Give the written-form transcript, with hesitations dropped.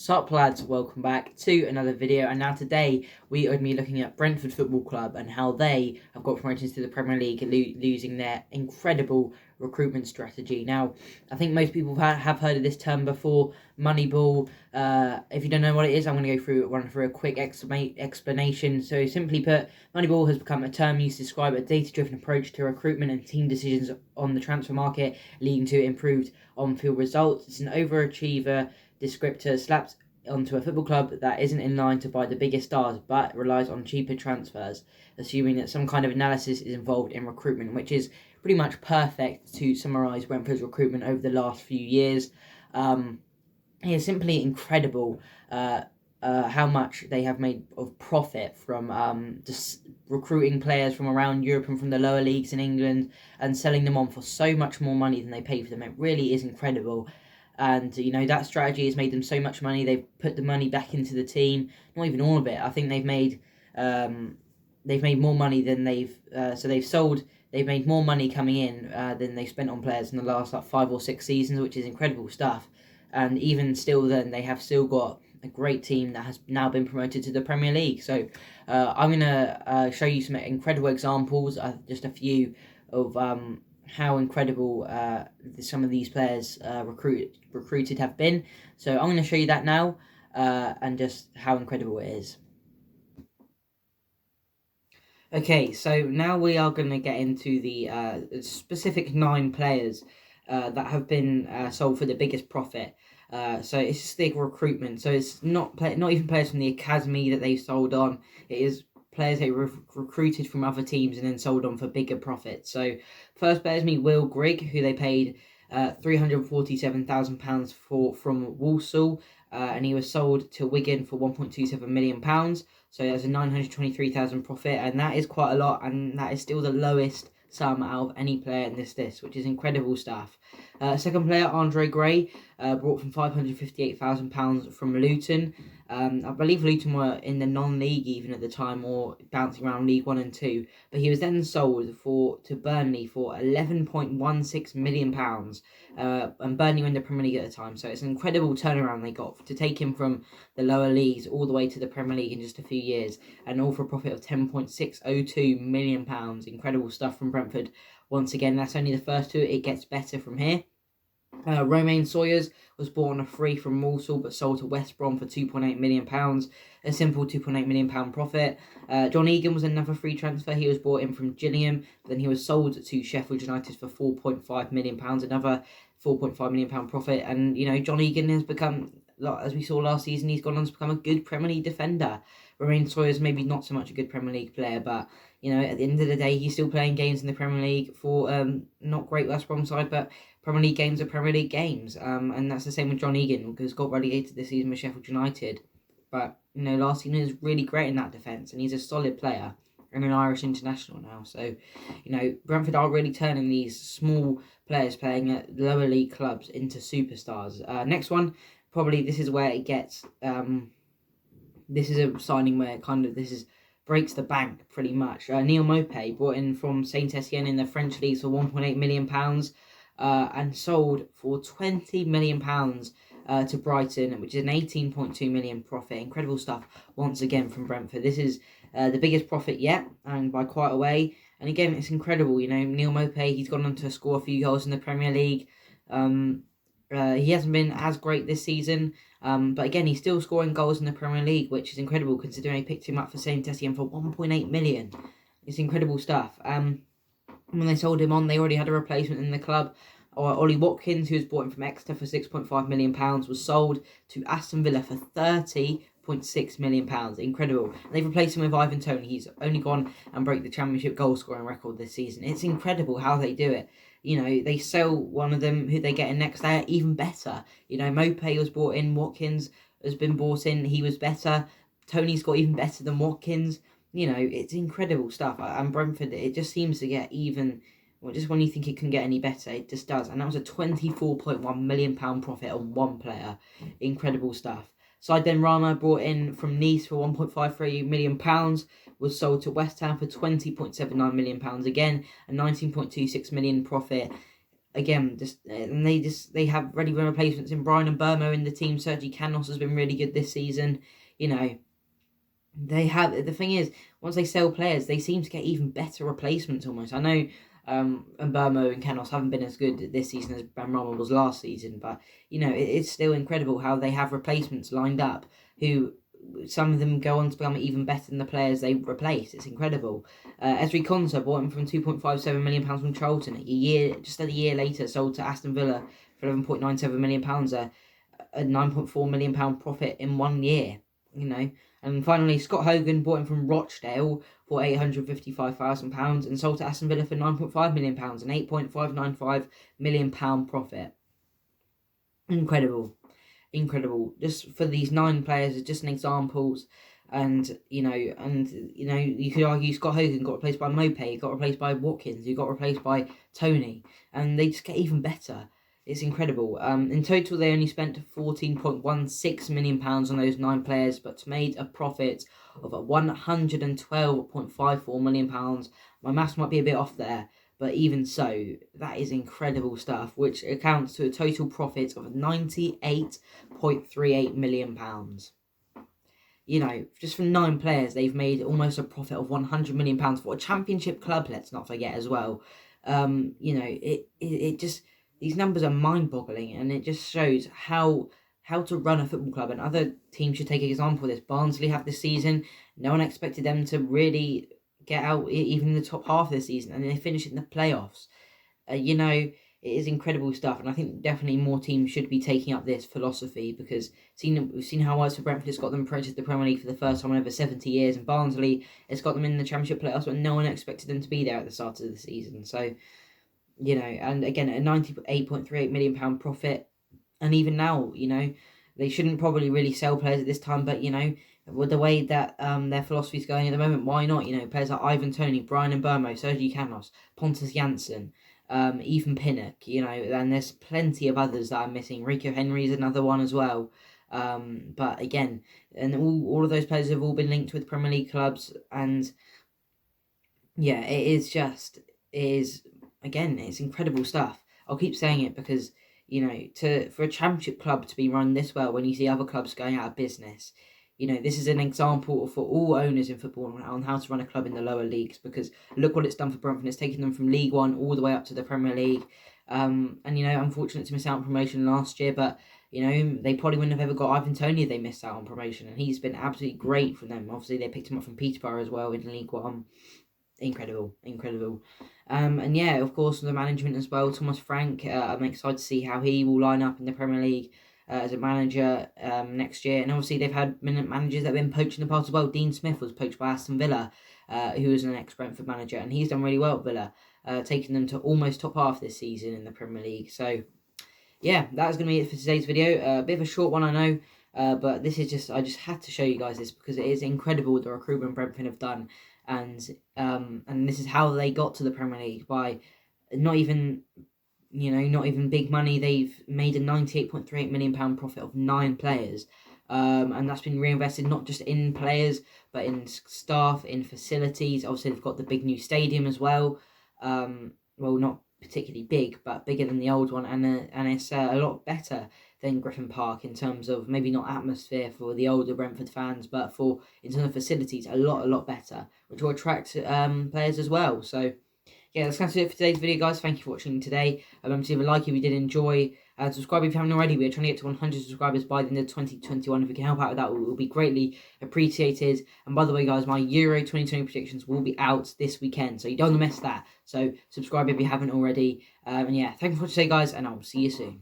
Sup lads, welcome back to another video, and now today we are going to be looking at Brentford Football Club and how they have got promoted to the Premier League, losing their incredible recruitment strategy. Now, I think most people have heard of this term before, Moneyball. If you don't know what it is, I'm going to run through a quick explanation. So simply put, Moneyball has become a term used to describe a data-driven approach to recruitment and team decisions on the transfer market, leading to improved on-field results. It's an overachiever descriptor slapped onto a football club that isn't in line to buy the biggest stars but relies on cheaper transfers, assuming that some kind of analysis is involved in recruitment, which is pretty much perfect to summarise Brentford's recruitment over the last few years. It is simply incredible how much they have made of profit from just recruiting players from around Europe and from the lower leagues in England and selling them on for so much more money than they pay for them. It really is incredible. And, that strategy has made them so much money. They've put the money back into the team. Not even all of it. I think they've made more money than they've made more money coming in than they spent on players in the last 5 or 6 seasons, which is incredible stuff. And even still then, they have still got a great team that has now been promoted to the Premier League. So I'm going to show you some incredible examples, just a few of how incredible some of these players recruited have been. So I'm going to show you that now and just how incredible it is. Okay, so now we are going to get into the specific 9 players that have been sold for the biggest profit. So it's just the recruitment. So it's not even players from the academy that they've sold on. It is players they recruited from other teams and then sold on for bigger profits. So first player is Will Grigg, who they paid £347,000 from Walsall, and he was sold to Wigan for £1.27 million. So that's a £923,000 profit, and that is quite a lot, and that is still the lowest sum out of any player in this list, which is incredible stuff. Second player, Andre Gray, brought from £558,000 from Luton. I believe Luton were in the non-league even at the time, or bouncing around League 1 and 2. But he was then sold to Burnley for £11.16 million. And Burnley were in the Premier League at the time. So it's an incredible turnaround they got to take him from the lower leagues all the way to the Premier League in just a few years. And all for a profit of £10.602 million. Incredible stuff from Brentford. Once again, that's only the first two. It gets better from here. Romain Sawyers was bought on a free from Walsall but sold to West Brom for £2.8 million, a simple £2.8 million profit. John Egan was another free transfer. He was bought in from Gillingham, but then he was sold to Sheffield United for £4.5 million, another £4.5 million profit. And, John Egan has become, as we saw last season, he's gone on to become a good Premier League defender. Romain Sawyers maybe not so much a good Premier League player, but, at the end of the day, he's still playing games in the Premier League for not great West Brom side, but Premier League games are Premier League games. And that's the same with John Egan, because got relegated this season with Sheffield United. But, last season he was really great in that defence, and he's a solid player and an Irish international now. So, Brentford are really turning these small players playing at lower league clubs into superstars. Next one, probably this is where it gets... this is a signing where breaks the bank pretty much. Neil Maupay, brought in from Saint Etienne in the French league for £1.8 million and sold for £20 million to Brighton, which is an £18.2 million profit. Incredible stuff once again from Brentford. This is the biggest profit yet, and by quite a way. And again, it's incredible. Neil Maupay, he's gone on to score a few goals in the Premier League. He hasn't been as great this season, but again, he's still scoring goals in the Premier League, which is incredible considering they picked him up for Saint Etienne for £1.8 million. It's incredible stuff. When they sold him on, they already had a replacement in the club. Ollie Watkins, who was bought in from Exeter for £6.5 million, was sold to Aston Villa for £30.6 million. Incredible. And they've replaced him with Ivan Toney. He's only gone and broke the Championship goal scoring record this season. It's incredible how they do it. They sell one of them, who they get in next, they're even better. Maupay was brought in, Watkins has been bought in, he was better. Tony's got even better than Watkins. It's incredible stuff. And Brentford, it just seems to get even... Well, just when you think it can get any better, it just does. And that was a £24.1 million profit on one player. Incredible stuff. Saïd Rama, brought in from Nice for £1.53 million, was sold to West Ham for £20.79 million. Again, a £19.26 million profit. again, they have ready replacements in Brian and Burmo in the team. Sergi Canos has been really good this season. You know, the thing is, once they sell players, they seem to get even better replacements almost. I know and Burmo and Canos haven't been as good this season as Benrahma was last season, but you know, it's still incredible how they have replacements lined up who some of them go on to become even better than the players they replace. It's incredible. Ezri Konsa bought him from £2.57 million from Charlton. Just a year later, sold to Aston Villa for £11.97 million, a £9.4 million profit in 1 year. You know, and finally Scott Hogan bought him from Rochdale for £855,000 and sold to Aston Villa for £9.5 million, an £8.595 million profit. Incredible. Just for these 9 players as just an examples, and you could argue Scott Hogan got replaced by Mope, he got replaced by Watkins, he got replaced by Tony, and they just get even better. It's incredible. In total, they only spent £14.16 million on those 9 players, but made a profit of £112.54 million. My maths might be a bit off there, but even so, that is incredible stuff, which accounts to a total profit of £98.38 million. You know, just from 9 players, they've made almost a profit of £100 million for a championship club, let's not forget as well. You know, it just... These numbers are mind-boggling, and it just shows how to run a football club. And other teams should take an example of this. Barnsley have this season. No one expected them to really get out even in the top half of the season, and they finish in the playoffs. You know, it is incredible stuff, and I think definitely more teams should be taking up this philosophy, because we've seen how Words for Brentford has got them promoted to the Premier League for the first time in over 70 years, and Barnsley has got them in the Championship playoffs when no one expected them to be there at the start of the season. So, you know, and again, a £98.38 million profit. And even now, you know, they shouldn't probably really sell players at this time, but, you know, with the way that their philosophy is going at the moment, why not? You know, players like Ivan Toney, Brian and Burmo, Sergi Canos, Pontus Jansson, Ethan Pinnock, you know, and there's plenty of others that I'm missing. Rico Henry is another one as well. But again, and all of those players have all been linked with Premier League clubs, and yeah, again, it's incredible stuff. I'll keep saying it because, you know, for a championship club to be run this well when you see other clubs going out of business, you know, this is an example for all owners in football on how to run a club in the lower leagues, because look what it's done for Brentford. It's taken them from League One all the way up to the Premier League. And, you know, unfortunate to miss out on promotion last year, but, you know, they probably wouldn't have ever got Ivan Toney if they missed out on promotion, and he's been absolutely great for them. Obviously, they picked him up from Peterborough as well in League One. Incredible. And yeah, of course, the management as well. Thomas Frank, I'm excited to see how he will line up in the Premier League as a manager next year. And obviously, they've had managers that have been poached in the past as well. Dean Smith was poached by Aston Villa, who was an ex-Brentford manager, and he's done really well at Villa, taking them to almost top half this season in the Premier League. So, yeah, that's going to be it for today's video. A bit of a short one, I know. But this is I just had to show you guys this because it is incredible the recruitment Brentford have done. And this is how they got to the Premier League, by not even big money. They've made a £98.38 million profit of 9 players, and that's been reinvested not just in players but in staff, in facilities. Obviously, they've got the big new stadium as well. Well, not particularly big, but bigger than the old one, and it's a lot better than Griffin Park in terms of maybe not atmosphere for the older Brentford fans, but in terms of facilities, a lot better, which will attract players as well. So yeah, that's going to do it for today's video, guys. Thank you for watching today. Remember to leave a like if you did enjoy, and subscribe if you haven't already. We're trying to get to 100 subscribers by the end of 2021. If we can help out with that, it will be greatly appreciated. And by the way, guys, my Euro 2020 predictions will be out this weekend, so you don't want to miss that. So subscribe if you haven't already. And yeah, thank you for today, guys, and I'll see you soon.